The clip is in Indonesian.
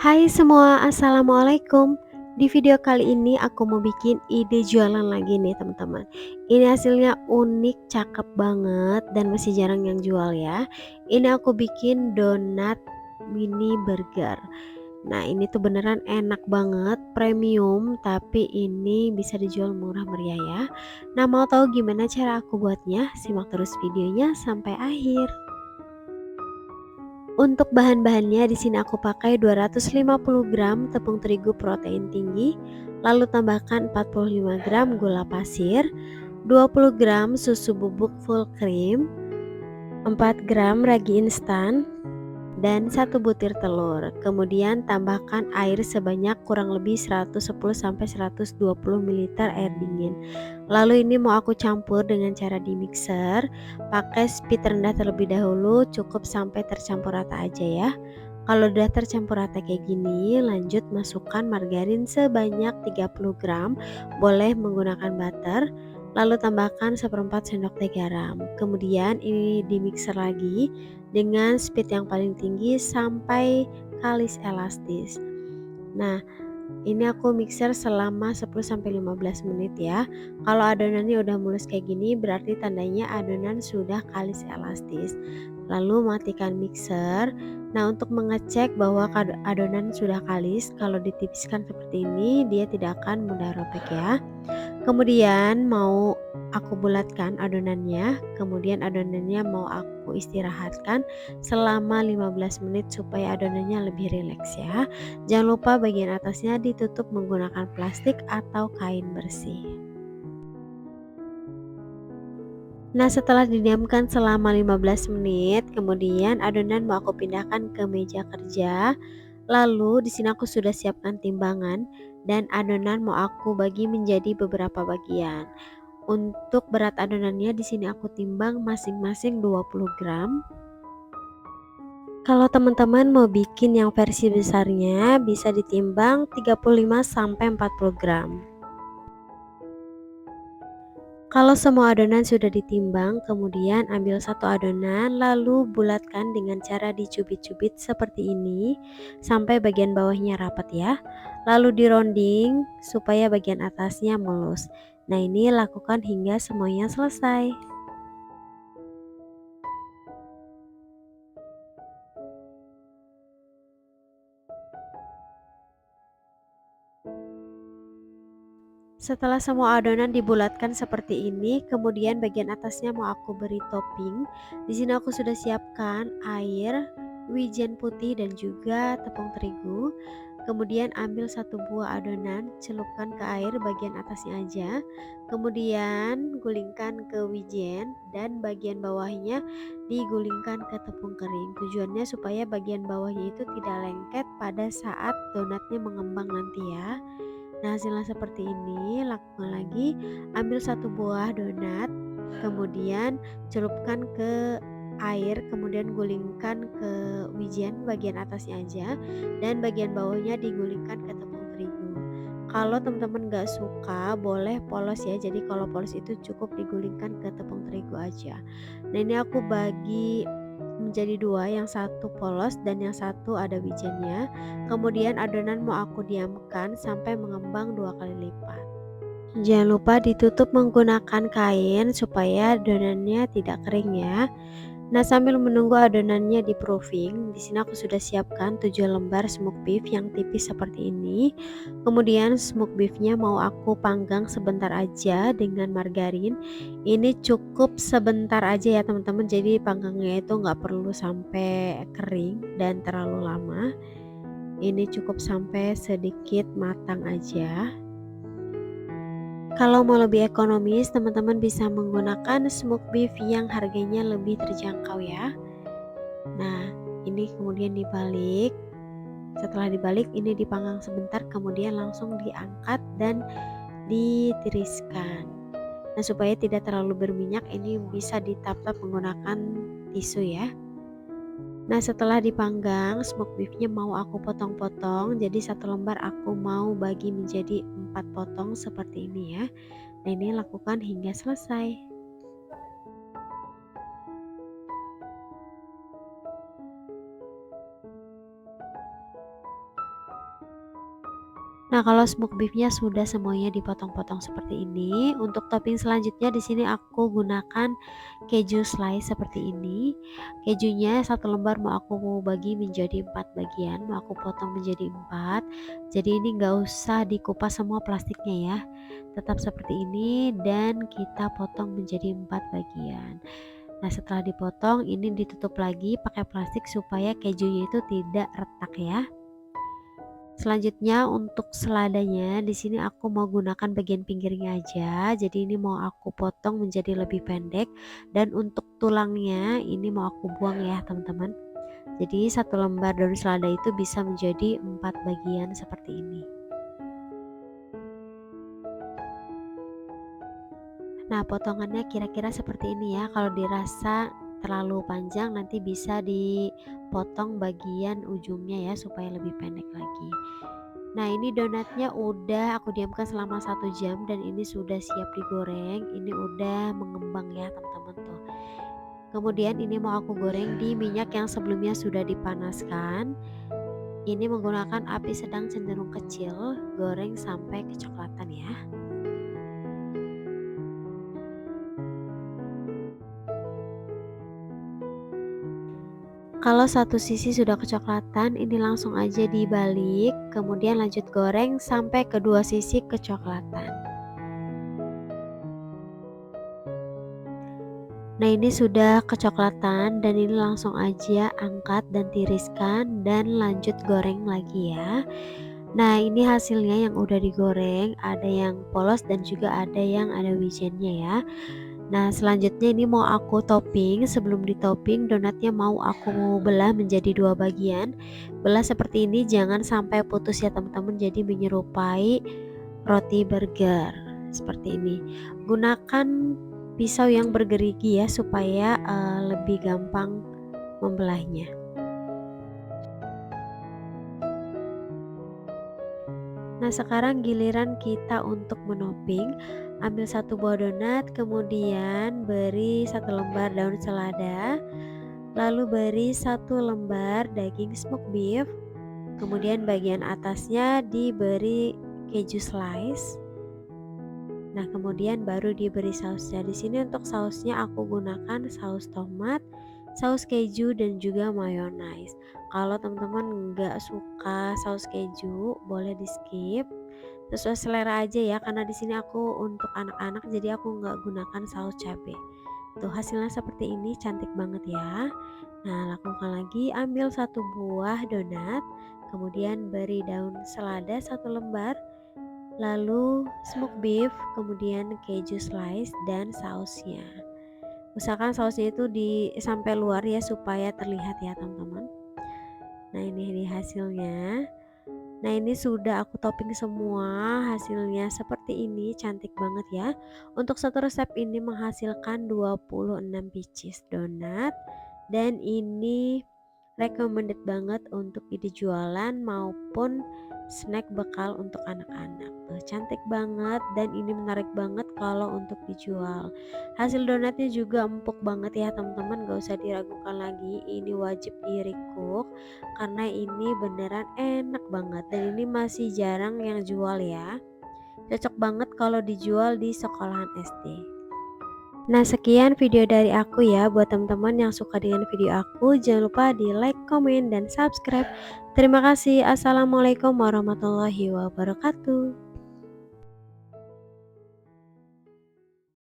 Hai semua, assalamualaikum. Di video kali ini aku mau bikin ide jualan lagi nih teman-teman. Ini hasilnya unik, cakep banget dan masih jarang yang jual ya. Ini aku bikin donat mini burger. Nah ini tuh beneran enak banget, premium, tapi ini bisa dijual murah meriah ya. Nah mau tahu gimana cara aku buatnya? Simak terus videonya sampai akhir. Untuk bahan-bahannya di sini aku pakai 250 gram tepung terigu protein tinggi, lalu tambahkan 45 gram gula pasir, 20 gram susu bubuk full cream, 4 gram ragi instan, dan 1 butir telur. Kemudian tambahkan air sebanyak kurang lebih 110-120 ml air dingin. Lalu ini mau aku campur dengan cara di mixer. Pakai speed rendah terlebih dahulu, cukup sampai tercampur rata aja ya. Kalau udah tercampur rata kayak gini, lanjut masukkan margarin sebanyak 30 gram. Boleh menggunakan butter. Lalu tambahkan 1/4 sendok teh garam. Kemudian ini di mixer lagi dengan speed yang paling tinggi sampai kalis elastis. Nah, ini aku mixer selama 10-15 menit ya. Kalau adonannya udah mulus kayak gini berarti tandanya adonan sudah kalis elastis. Lalu matikan mixer. Nah, untuk mengecek bahwa adonan sudah kalis, kalau ditipiskan seperti ini dia tidak akan mudah robek ya. Kemudian mau aku bulatkan adonannya, kemudian adonannya mau aku istirahatkan selama 15 menit supaya adonannya lebih rileks ya. Jangan lupa bagian atasnya ditutup menggunakan plastik atau kain bersih. Nah, setelah didiamkan selama 15 menit, kemudian adonan mau aku pindahkan ke meja kerja. Lalu di sini aku sudah siapkan timbangan dan adonan mau aku bagi menjadi beberapa bagian. Untuk berat adonannya di sini aku timbang masing-masing 20 gram. Kalau teman-teman mau bikin yang versi besarnya bisa ditimbang 35 sampai 40 gram. Kalau semua adonan sudah ditimbang, kemudian ambil satu adonan lalu bulatkan dengan cara dicubit-cubit seperti ini sampai bagian bawahnya rapat ya. Lalu dironding supaya bagian atasnya mulus. Nah, ini lakukan hingga semuanya selesai. Setelah semua adonan dibulatkan seperti ini, kemudian bagian atasnya mau aku beri topping. Di sini aku sudah siapkan air, wijen putih dan juga tepung terigu. Kemudian ambil satu buah adonan, celupkan ke air bagian atasnya aja. Kemudian gulingkan ke wijen dan bagian bawahnya digulingkan ke tepung kering. Tujuannya supaya bagian bawahnya itu tidak lengket pada saat donatnya mengembang nanti ya. Nah, hasilnya seperti ini. Lakukan lagi, ambil satu buah donat, kemudian celupkan ke air, kemudian gulingkan ke wijen bagian atasnya aja dan bagian bawahnya digulingkan ke tepung terigu. Kalau teman-teman gak suka boleh polos ya, jadi kalau polos itu cukup digulingkan ke tepung terigu aja. Nah, ini aku bagi menjadi dua, yang satu polos dan yang satu ada wijennya. Kemudian adonan mau aku diamkan sampai mengembang 2 kali lipat. Jangan lupa ditutup menggunakan kain supaya adonannya tidak kering ya. Nah, sambil menunggu adonannya di proofing, di sini aku sudah siapkan 7 lembar smoked beef yang tipis seperti ini. Kemudian smoked beefnya mau aku panggang sebentar aja dengan margarin. Ini cukup sebentar aja ya teman-teman. Jadi panggangnya itu nggak perlu sampai kering dan terlalu lama. Ini cukup sampai sedikit matang aja. Kalau mau lebih ekonomis, teman-teman bisa menggunakan smoked beef yang harganya lebih terjangkau ya. Nah, ini kemudian dibalik. Setelah dibalik, ini dipanggang sebentar, kemudian langsung diangkat dan ditiriskan. Nah, supaya tidak terlalu berminyak, ini bisa ditap-tap menggunakan tisu ya. Nah, setelah dipanggang, smoked beefnya mau aku potong-potong. Jadi satu lembar aku mau bagi menjadi 4 potong seperti ini ya. Nah, ini lakukan hingga selesai. Nah, kalau smoke beefnya sudah semuanya dipotong-potong seperti ini, untuk topping selanjutnya di sini aku gunakan keju slice seperti ini. Kejunya satu lembar mau aku bagi menjadi 4 bagian, mau aku potong menjadi 4. Jadi ini nggak usah dikupas semua plastiknya ya. Tetap seperti ini dan kita potong menjadi 4 bagian. Nah, setelah dipotong ini ditutup lagi pakai plastik supaya kejunya itu tidak retak ya. Selanjutnya untuk seladanya di sini aku mau gunakan bagian pinggirnya aja. Jadi ini mau aku potong menjadi lebih pendek dan untuk tulangnya ini mau aku buang ya, teman-teman. Jadi satu lembar daun selada itu bisa menjadi 4 bagian seperti ini. Nah, potongannya kira-kira seperti ini ya. Kalau dirasa terlalu panjang nanti bisa dipotong bagian ujungnya ya supaya lebih pendek lagi. Nah, ini donatnya udah aku diamkan selama 1 jam dan ini sudah siap digoreng. Ini udah mengembang ya, teman-teman tuh. Kemudian ini mau aku goreng di minyak yang sebelumnya sudah dipanaskan. Ini menggunakan api sedang cenderung kecil, goreng sampai kecoklatan ya. Kalau satu sisi sudah kecoklatan, ini langsung aja dibalik, kemudian lanjut goreng sampai kedua sisi kecoklatan. Nah, ini sudah kecoklatan dan ini langsung aja angkat dan tiriskan dan lanjut goreng lagi ya. Nah, ini hasilnya yang udah digoreng, ada yang polos dan juga ada yang ada wijennya ya. Nah, selanjutnya ini mau aku topping. Sebelum ditopping, donatnya mau aku belah menjadi 2 bagian. Belah seperti ini, jangan sampai putus ya teman-teman, jadi menyerupai roti burger seperti ini. Gunakan pisau yang bergerigi ya supaya lebih gampang membelahnya. Nah, sekarang giliran kita untuk menoping. Ambil satu buah donat, kemudian beri satu lembar daun selada, lalu beri satu lembar daging smoke beef, kemudian bagian atasnya diberi keju slice. Nah, kemudian baru diberi sausnya. Di sini untuk sausnya aku gunakan saus tomat, saus keju dan juga mayonnaise. Kalau teman-teman nggak suka saus keju, boleh di skip. Sesuai selera aja ya, karena di sini aku untuk anak-anak jadi aku nggak gunakan saus cabai. Tuh hasilnya seperti ini, cantik banget ya. Nah, lakukan lagi, ambil satu buah donat, kemudian beri daun selada satu lembar, lalu smoke beef, kemudian keju slice dan sausnya. Usahakan sausnya itu sampai luar ya supaya terlihat ya teman-teman. Nah, ini hasilnya. Nah, ini sudah aku topping semua, hasilnya seperti ini, cantik banget ya. Untuk satu resep ini menghasilkan 26 pieces donat dan ini recommended banget untuk ide jualan maupun snack bekal untuk anak-anak. Tuh, cantik banget dan ini menarik banget kalau untuk dijual. Hasil donatnya juga empuk banget ya teman-teman, gak usah diragukan lagi, ini wajib di recook karena ini beneran enak banget dan ini masih jarang yang jual ya. Cocok banget kalau dijual di sekolahan SD. Nah, sekian video dari aku ya. Buat teman-teman yang suka dengan video aku, jangan lupa di like, komen, dan subscribe. Terima kasih. Assalamualaikum warahmatullahi wabarakatuh.